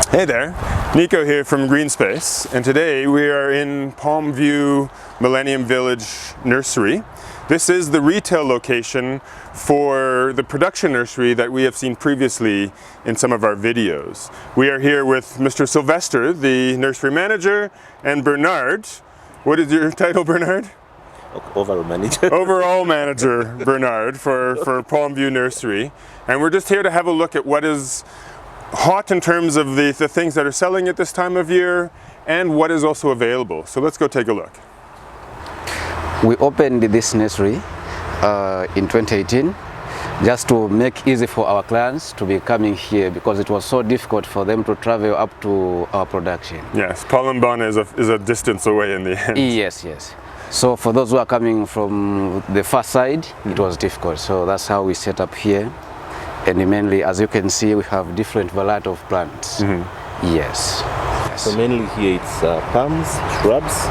Hey there, Nico here from Green Space, and today we are in Palm View Millennium Village Nursery. This is the retail location for the production nursery that we have seen previously in some of our videos. We are here with Mr. Sylvester, the nursery manager, and Bernard. What is your title, Bernard? Overall manager. Overall manager, Bernard, for Palm View Nursery. And we're just here to have a look at what is hot in terms of the things that are selling at this time of year and what is also available. So let's go take a look. We opened this nursery in 2018 just to make easy for our clients to be coming here because it was so difficult for them to travel up to our production. Yes, Palembana is a distance away in the end. Yes, yes. So for those who are coming from the far side, it was difficult. So that's how we set up here. And mainly, as you can see, we have different variety of plants. Mm-hmm. Yes. So mainly here it's palms, shrubs,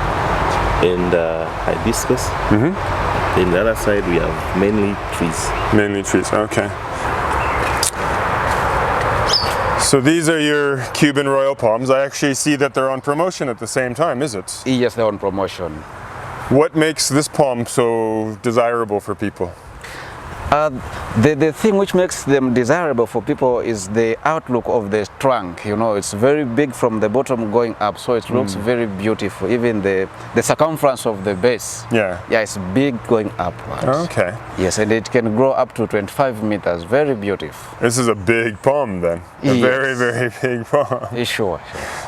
and hibiscus. Mm-hmm. In the other side we have mainly trees. Mainly trees, okay. So these are your Cuban royal palms. I actually see that they're on promotion at the same time, is it? Yes, they're on promotion. What makes this palm so desirable for people? The thing which makes them desirable for people is the outlook of the trunk. You know, it's very big from the bottom going up, so it looks very beautiful. Even the circumference of the base, yeah, it's big going upwards. Okay. Yes, and it can grow up to 25 meters. Very beautiful. This is a big palm then. A very, very big palm. Sure.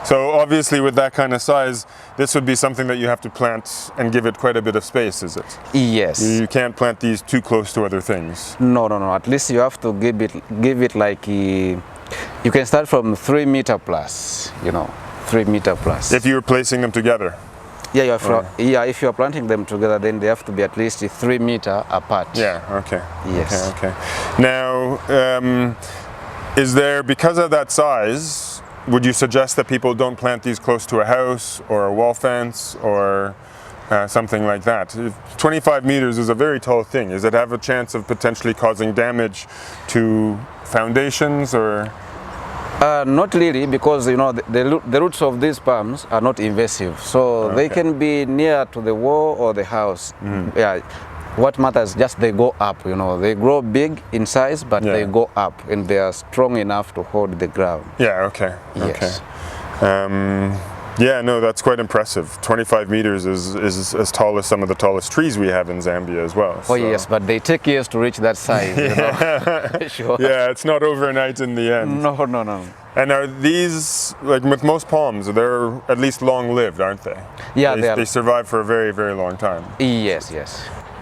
So obviously with that kind of size, this would be something that you have to plant and give it quite a bit of space, is it? Yes. You can't plant these too close to other things. No. At least you have to give it like you can start from 3 meter plus. You know, 3 meter plus. If you're placing them together. Yeah, if you're planting them together, then they have to be at least 3 meter apart. Yeah. Okay. Yes. Okay. Now, is there, because of that size, would you suggest that people don't plant these close to a house or a wall fence or something like that? 25 meters is a very tall thing. Does it have a chance of potentially causing damage to foundations or? Not really, because you know the roots of these palms are not invasive, so they can be near to the wall or the house. Yeah. What matters just they go up. You know, they grow big in size, but they go up and they are strong enough to hold the ground. Yeah. Okay. Yes. Okay. Yeah, no, that's quite impressive. 25 meters is as tall as some of the tallest trees we have in Zambia as well. Oh, yes, but they take years to reach that size. You know? Sure. Yeah, it's not overnight in the end. No. And are these, like with most palms, they're at least long-lived, aren't they? Yeah, they survive for a very, very long time. Yes.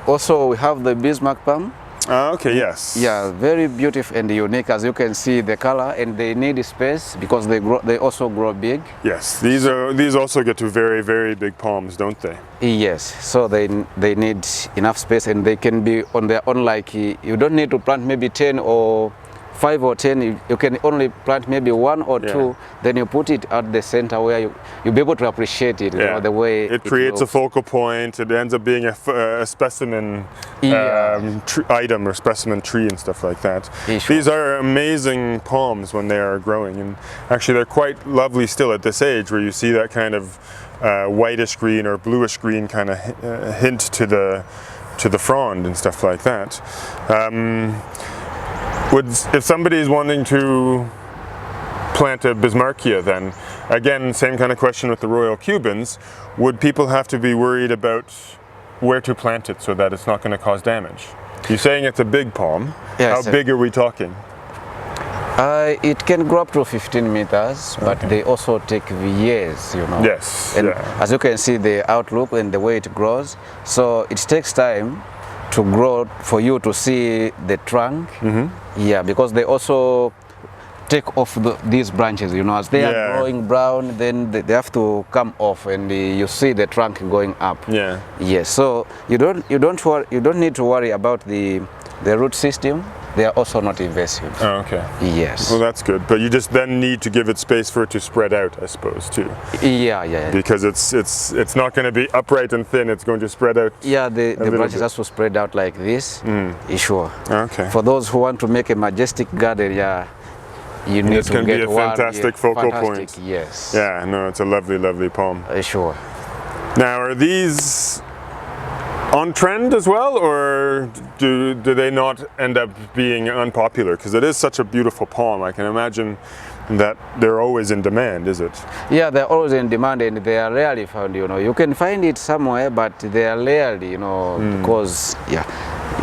Also, we have the Bismark Palm. Okay, yes. Yeah, very beautiful and unique. As you can see, the color, and they need space because they also grow big. Yes, these also get to very, very big palms, don't they? Yes, so they need enough space, and they can be on their own. Like you don't need to plant maybe 10 or 5 or 10. You can only plant maybe 1 or 2. Then you put it at the center where you'll be able to appreciate it. You know, the way it creates a focal point. It ends up being a specimen item or specimen tree and stuff like that. These are amazing palms when they are growing, and actually they're quite lovely still at this age, where you see that kind of whitish green or bluish green kind of hint to the frond and stuff like that. If somebody is wanting to plant a Bismarckia, then again, same kind of question with the Royal Cubans, would people have to be worried about where to plant it so that it's not going to cause damage? You're saying it's a big palm. How big are we talking? It can grow up to 15 meters, but they also take years, you know. Yes. And as you can see, the outlook and the way it grows, so it takes time to grow for you to see the trunk. Yeah, because they also take off these branches, you know, as they are growing brown, then they have to come off, and you see the trunk going up. Yeah. Yes. So you don't need to worry about the root system. They are also not invasive. Oh, okay. Yes. Well, that's good. But you just then need to give it space for it to spread out, I suppose, too. Yeah. Because it's not going to be upright and thin. It's going to spread out. Yeah, the branches have to spread out like this. Sure. Okay. For those who want to make a majestic garden, you need this to can be get a fantastic focal point. Yes. Yeah, no, it's a lovely, lovely palm. Sure. Now, are these on trend as well, or do they not end up being unpopular? Because it is such a beautiful palm. I can imagine that they're always in demand, is it? Yeah, they're always in demand, and they are rarely found, you know. You can find it somewhere, but they are rarely, you know, because, yeah,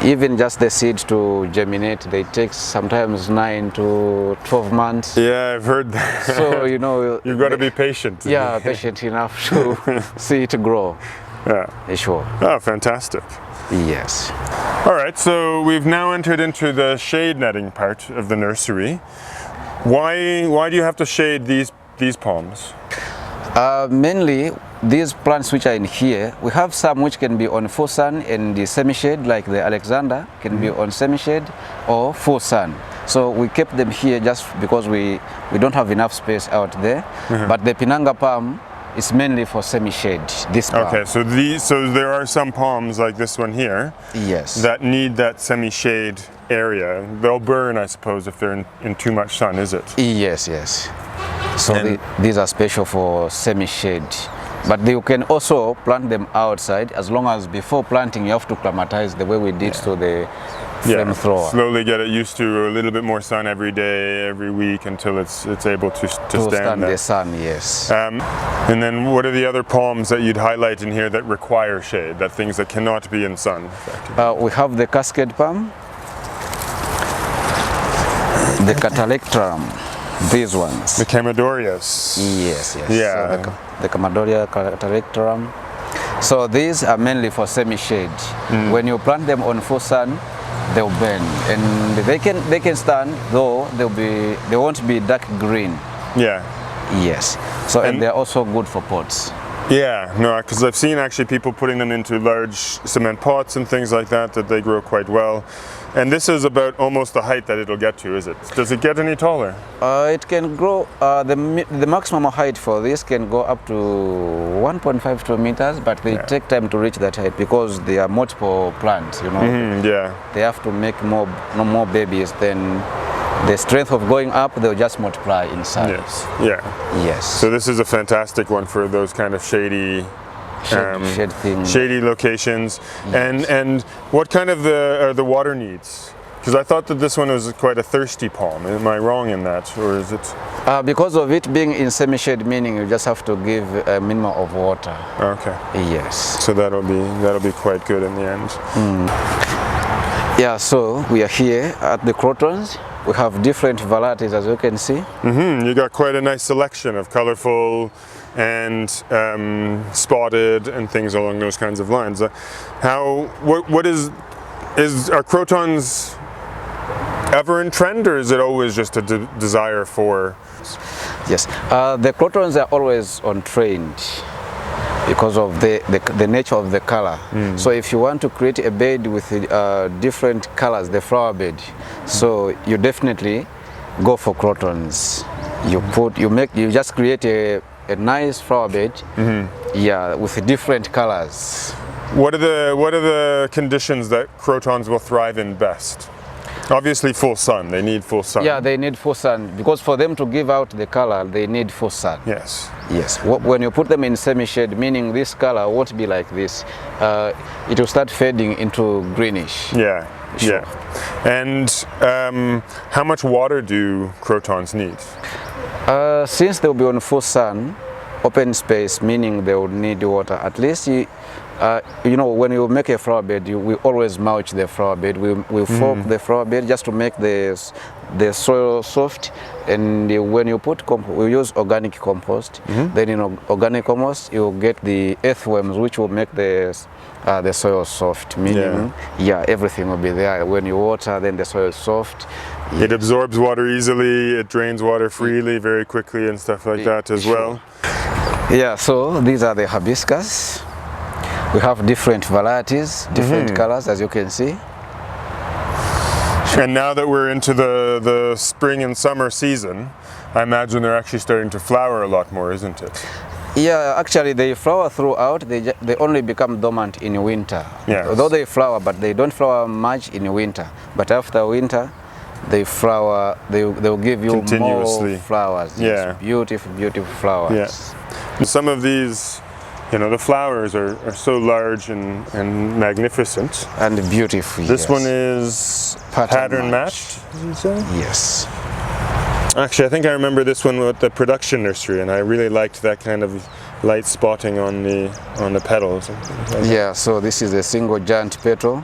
even just the seed to germinate, they take sometimes 9 to 12 months. Yeah, I've heard that. So, you know, You've got to be patient. Yeah, patient enough to see it grow. Yeah. Sure. Oh, fantastic. Yes. All right, so we've now entered into the shade netting part of the nursery. Why do you have to shade these palms? Mainly these plants which are in here, we have some which can be on full sun and the semi-shade, like the Alexander can be on semi-shade or full sun. So we kept them here just because we don't have enough space out there. But the Pinanga Palm is mainly for semi-shade. This palm. Okay, so there are some palms like this one here. Yes. That need that semi-shade area. They'll burn, I suppose, if they're in too much sun, is it? Yes, yes. So these are special for semi-shade. But you can also plant them outside, as long as before planting you have to climatize the way we did to the flamethrower. Slowly get it used to a little bit more sun every day, every week, until it's able to stand there. The sun, yes. And then what are the other palms that you'd highlight in here that require shade, that things that cannot be in sun? We have the cascade palm, the Cataractarum, these ones. The Camadorias. Yes, yes. Yeah. So the Camadoria, Cataractarum. So these are mainly for semi-shade. When you plant them on full sun, they'll burn, and they can stand, though they won't be dark green. Yeah. Yes. So and they're also good for pots. Yeah, no, because I've seen actually people putting them into large cement pots and things like that they grow quite well. And this is about almost the height that it'll get to, is it? Does it get any taller? It can grow, the maximum height for this can go up to 1.5 2 meters, but they take time to reach that height because they are multiple plants, you know. Yeah. They have to make more babies, then the strength of going up, they'll just multiply in size. Yes. Yeah. Yes. So this is a fantastic one for those kind of shady locations. Yes. And what kind of are the water needs? Because I thought that this one was quite a thirsty palm. Am I wrong in that, or is it? Because of it being in semi-shade, meaning you just have to give a minimum of water. Okay. Yes. So that'll be quite good in the end. Yeah. So we are here at the Crotons. We have different varieties, as you can see. You got quite a nice selection of colorful and spotted and things along those kinds of lines. Are Crotons ever in trend, or is it always just a desire for? Yes, the Crotons are always on trend because of the nature of the color. So if you want to create a bed with different colors, the flower bed, so you definitely go for Crotons. You just create a nice flower bed, yeah, with different colors. What are the conditions that Crotons will thrive in best? Obviously full sun, they need full sun. Yeah, they need full sun, because for them to give out the color, they need full sun. Yes. Yes, when you put them in semi-shade, meaning this color won't be like this, it will start fading into greenish. Yeah, Sure. yeah. And how much water do Crotons need? Since they'll be on full sun, open space, meaning they will need water. At least, you know, when you make a flower bed, we always mulch the flower bed. We fork the flower bed just to make the soil soft. And when you put we use organic compost. Then in organic compost, you get the earthworms, which will make the soil soft. Meaning, yeah, everything will be there. When you water, then the soil is soft. It absorbs water easily, it drains water freely, very quickly, and stuff like that as well. Yeah, so these are the hibiscus. We have different varieties, different colors, as you can see. And now that we're into the spring and summer season, I imagine they're actually starting to flower a lot more, isn't it? Yeah, actually they flower throughout. They only become dormant in winter. Yes. Although they flower, but they don't flower much in winter. But after winter, they flower, they'll give you continuously more flowers. Yeah. Yes, beautiful, beautiful flowers. Yeah. Some of these, you know, the flowers are so large and magnificent. And beautiful. This yes. one is pattern matched, did you say? Yes. Actually, I think I remember this one with the production nursery, and I really liked that kind of light spotting on the petals. Yeah, so this is a single giant petal.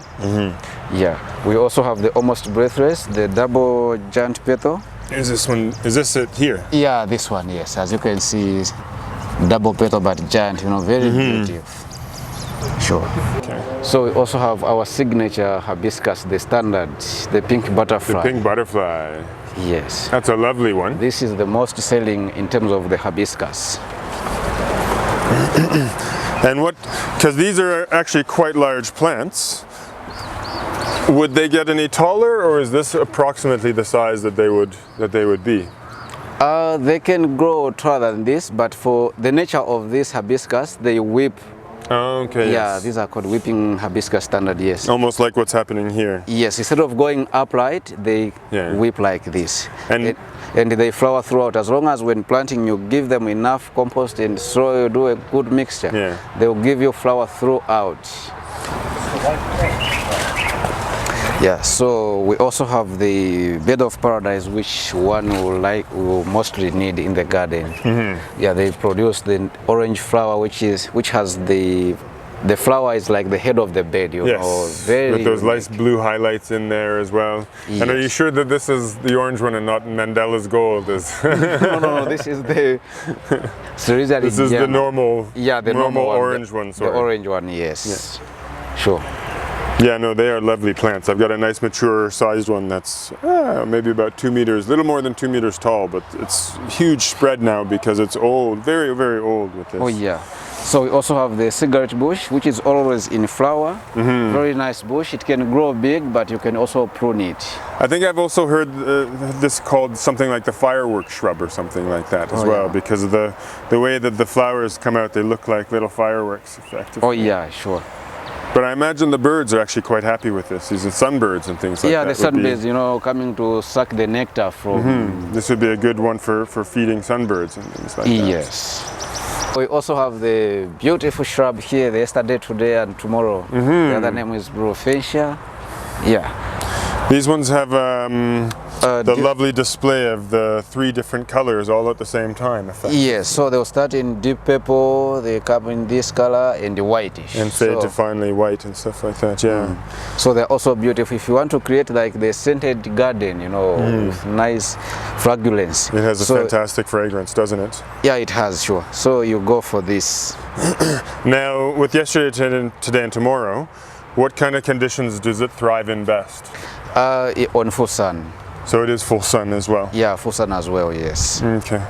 Yeah, we also have the almost breathless, the double giant petal. Is this one? Is this it here? Yeah, this one, yes. As you can see, double petal but giant, you know, very beautiful. Sure. Okay. So we also have our signature hibiscus, the standard, the pink butterfly. The pink butterfly. Yes. That's a lovely one. This is the most selling in terms of the hibiscus. And what, because these are actually quite large plants, would they get any taller, or is this approximately the size that they would be? They can grow taller than this, but for the nature of this hibiscus, they whip. Oh, okay. Yeah, yes. these are called whipping hibiscus standard, yes. Almost like what's happening here. Yes, instead of going upright, they whip like this. And they flower throughout. As long as when planting you give them enough compost and soil, do a good mixture, they will give you flower throughout. Yeah, so we also have the bed of paradise, which one will mostly need in the garden. Yeah, they produce the orange flower, which has the flower is like the head of the bed, you know, very with those unique. nice blue highlights in there as well. Yes. And are you sure that this is the orange one and not Mandela's gold? No, this is the this is the normal, the normal one, orange one. Sorry. The orange one, yes. Sure. Yeah, no, they are lovely plants. I've got a nice mature sized one that's maybe about 2 meters, a little more than 2 meters tall, but it's huge spread now because it's old, very, very old with this. Oh yeah. So we also have the cigarette bush, which is always in flower. Very nice bush. It can grow big, but you can also prune it. I think I've also heard this called something like the firework shrub or something like that as well, because of the way that the flowers come out, they look like little fireworks effectively. Oh yeah, sure. But I imagine the birds are actually quite happy with this. These are sunbirds and things like that. Yeah, the sunbirds, you know, coming to suck the nectar from. This would be a good one for feeding sunbirds and things like that. Yes. We also have the beautiful shrub here, the yesterday, today, and tomorrow. The other name is Bouganvillea. Yeah. These ones have the lovely display of the 3 different colors all at the same time. Yes, so they'll start in deep purple, they come in this color, and the whitish. And fade to finally white and stuff like that, yeah. So they're also beautiful. If you want to create like the scented garden, you know, with nice fragrance. It has a fantastic fragrance, doesn't it? Yeah, it has, sure. So you go for this. Now, with yesterday, today, and tomorrow, what kind of conditions does it thrive in best? On full sun. So it is full sun as well? Yeah, full sun as well, yes. Okay.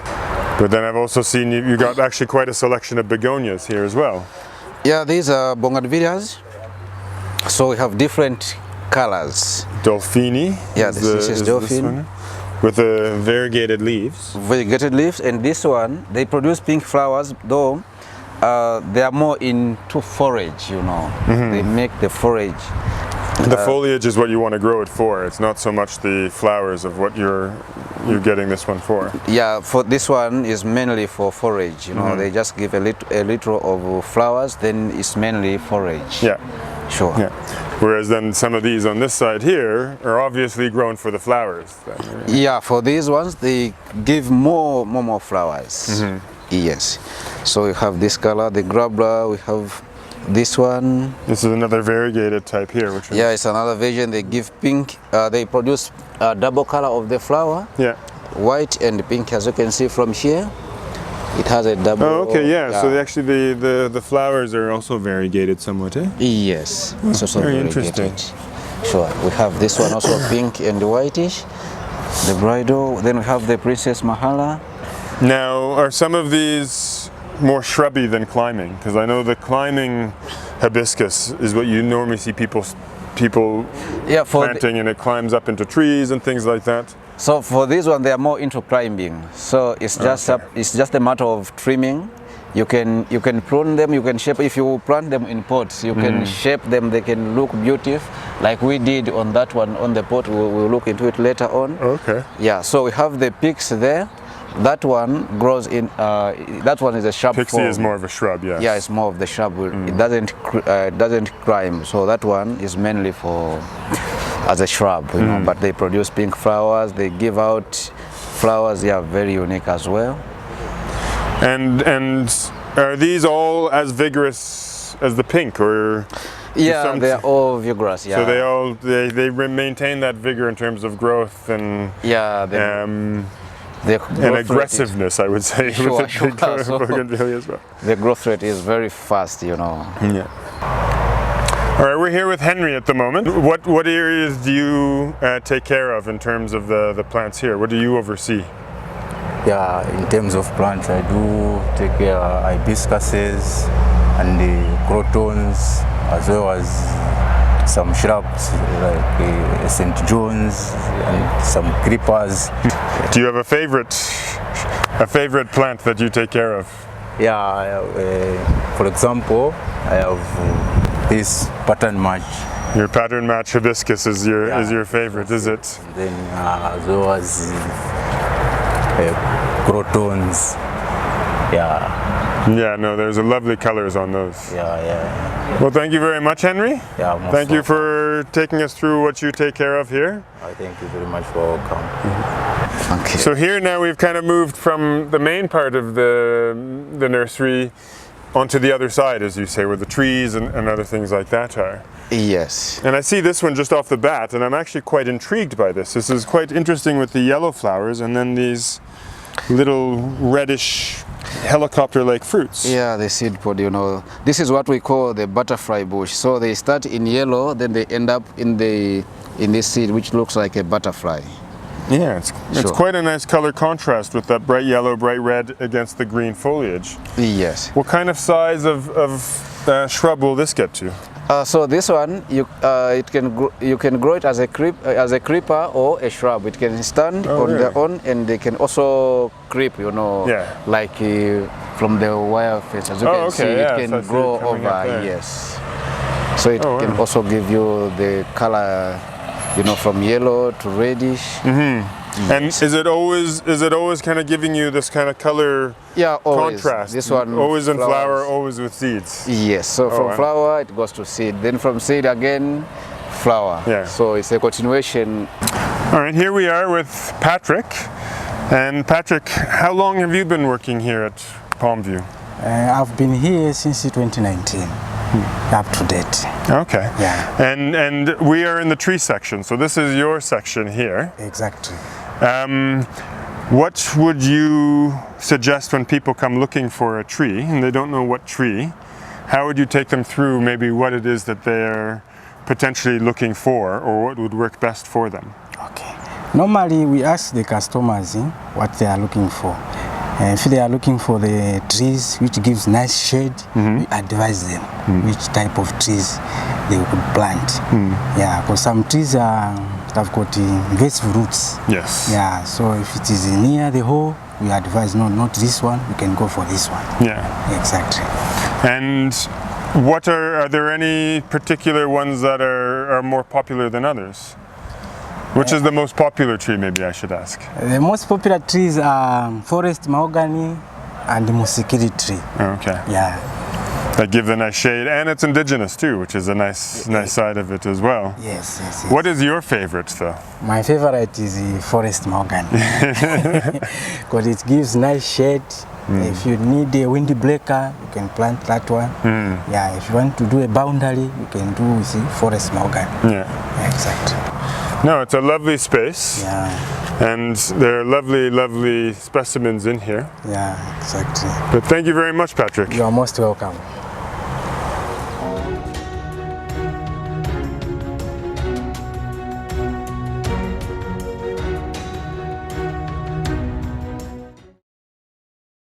But then I've also seen you got actually quite a selection of begonias here as well. Yeah, these are bougainvilleas. So we have different colors. Dolphini. Yeah, this is Dolphin. With the variegated leaves. Variegated leaves, and this one, they produce pink flowers, though they are more into forage, you know. They make the forage. The foliage is what you want to grow it for. It's not so much the flowers of what you're getting this one for. Yeah, for this one is mainly for forage. You know, they just give a little of flowers, then it's mainly forage. Yeah. Sure. Yeah. Whereas then some of these on this side here are obviously grown for the flowers. Yeah, for these ones they give more flowers. Yes. So we have this color, the grabla. We have this one. This is another variegated type here. Which yeah, it's another version. They give pink. They produce a double color of the flower. Yeah. White and pink, as you can see from here. It has a double. Oh, okay, yeah. So actually, the flowers are also variegated somewhat, eh? Yes. It's also very variegated. interesting. Sure. We have this one also pink and whitish. The bridal. Then we have the Princess Mahala. Now, are some of these more shrubby than climbing? Because I know the climbing hibiscus is what you normally see people planting, and it climbs up into trees and things like that. So for this one, they are more into climbing. So it's just it's just a matter of trimming You can prune them, you can shape. If you plant them in pots, you can shape them, they can look beautiful, like we did on that one on the pot. We'll look into it later on. Okay. Yeah, so we have the peaks there. That one grows in, that one is a shrub Pixie form. is more of a shrub, yes. Yeah, it's more of the shrub. It doesn't climb, so that one is mainly for as a shrub, you know, but they produce pink flowers, they give out flowers, yeah, very unique as well. And are these all as vigorous as the pink, or? Yeah, they're all vigorous. Yeah. So they maintain that vigor in terms of growth and and aggressiveness, I would say, Sure, with the so bougainvillea as well. the growth rate is very fast, you know. Yeah. All right, we're here with Henry at the moment. What areas do you take care of in terms of the plants here? What do you oversee? Yeah, in terms of plants, I do take care of hibiscuses and the crotons, as well as some shrubs like St. John's and some creepers. Do you have a favorite plant that you take care of? Yeah, for example, I have this pattern match. Your pattern match hibiscus is your favorite, is it? And then as well as crotons. Yeah, no, there's a lovely colors on those. Yeah. Well, thank you very much, Henry. Yeah, thank you for taking us through what you take care of here. I thank you very much for welcome. Okay. So here now we've kind of moved from the main part of the nursery onto the other side, as you say, where the trees and other things like that are. Yes. And I see this one just off the bat, and I'm actually quite intrigued by this. This is quite interesting with the yellow flowers and then these little reddish helicopter-like fruits. Yeah, the seed pod, you know. This is what we call the butterfly bush. So they start in yellow, then they end up in this seed, which looks like a butterfly. Yeah, it's quite a nice color contrast with that bright yellow, bright red against the green foliage. Yes. What kind of size of shrub will this get to? So this one, you can grow it as a creeper or a shrub. It can stand on their own, and they can also creep, you know, like from the wire fence. As you can see, it can grow over. Yes. So it can also give you the color, you know, from yellow to reddish. And is it always kind of giving you this kind of color contrast? This one always in flower, always with seeds. Yes. So from flower it goes to seed, then from seed again flower. Yeah. So it's a continuation. All right, here we are with Patrick. And Patrick, how long have you been working here at Palmview? I've been here since 2019. Up to date. Okay. Yeah. And we are in the tree section, so this is your section here. Exactly. What would you suggest when people come looking for a tree and they don't know what tree? How would you take them through maybe what it is that they're potentially looking for, or what would work best for them? Okay. Normally we ask the customers what they are looking for. If they are looking for the trees which gives nice shade, we advise them which type of trees they could plant. Yeah, because some trees have got invasive roots. Yes. Yeah, so if it is near the hole, we advise no, not this one. We can go for this one. Yeah. Exactly. And what are there any particular ones that are more popular than others? Which is the most popular tree, maybe I should ask? The most popular trees are forest mahogany and the musikiri tree. Okay. Yeah. That give a nice shade, and it's indigenous too, which is a nice side of it as well. Yes. What is your favorite though? My favorite is the forest mahogany. Because it gives nice shade. If you need a windy breaker, you can plant that one. Yeah, if you want to do a boundary, you can do with the forest mahogany. Yeah. Exactly. No, it's a lovely space. Yeah. And there are lovely, lovely specimens in here. Yeah, exactly. But thank you very much, Patrick. You are most welcome.